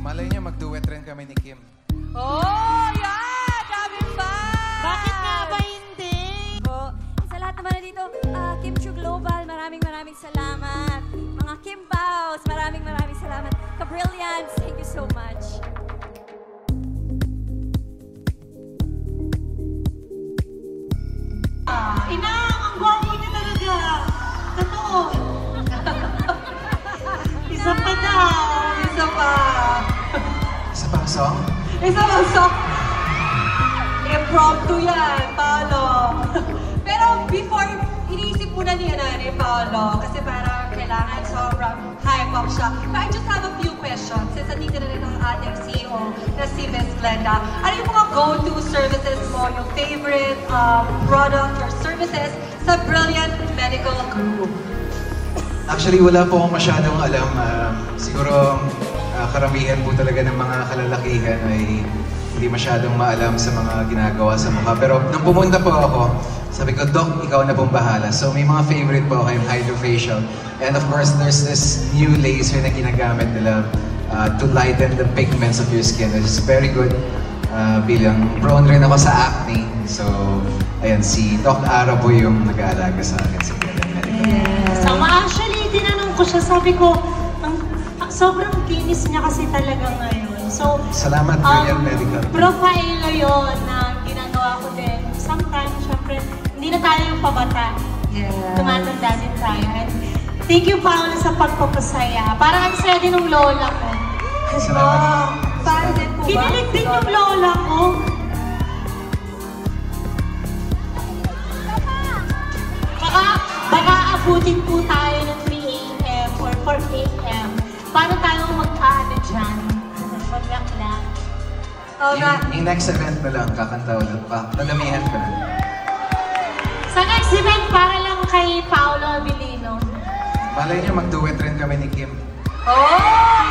Malay niyo, mag-duet rin kami ni Kim. Oh, yeah! Dami pa! Bakit nga ba hindi? Po, sa lahat naman na dito, Kim Chu Global, maraming salamat. Mga Kim Baos, maraming salamat. Ka-Brilliance, thank you so much. Ina, ang gwapo niya talaga. Totoo. Isa pa daw. Isa pa. Isa pang song? Isa pa song. Impromptu yan, Paolo. Pero before, iniisip muna niya ni Paolo kasi parang kailangan sobrang hype up siya. But I just have a few questions since nandito na rin ang ating CEO na si Miss Glenda. Ano yung mga go-to services mo, yung favorite product or services sa Brilliant Medical Group? Actually, wala po akong masyadong alam. Siguro, karamihan po talaga ng mga kalalakihan ay hindi masyadong maalam sa mga ginagawa sa mukha. Pero nung pumunta po ako, sabi ko, Doc, ikaw na pong bahala. So may mga favorite po ako, yung hydrofacial. And of course, there's this new laser na ginagamit nila to lighten the pigments of your skin. Which is very good. Bilang prone rin ako sa acne. So, ayan, si Doc Ara po yung nag-aalaga sa akin sa Brilliant Medical. Yes. Actually, tinanong ko siya, sabi ko, sobrang kinis niya kasi talaga ngayon. So, salamat, Brilliant Medical. Profile yun na ginagawa ko din. Sometimes, syempre, hindi na tayo yung pabata. Yeah. Tumatanda din tayo. And thank you, Paolo, sa pagpapasaya. Parang ang saya din ng lola ko. Salamat. Fan din po ba? Kinilig din yung lola ko. Baka abutin po tayo ng 3 a.m. or 4 a.m. Paano tayo magkaano dyan? Maglakla. Yung next event na lang, kakanta ulit pa. Dadamihan ko na. Sa next event, para lang kay Paolo Abilino. Malay niyo, mag-duet rin kami ni Kim. Oh,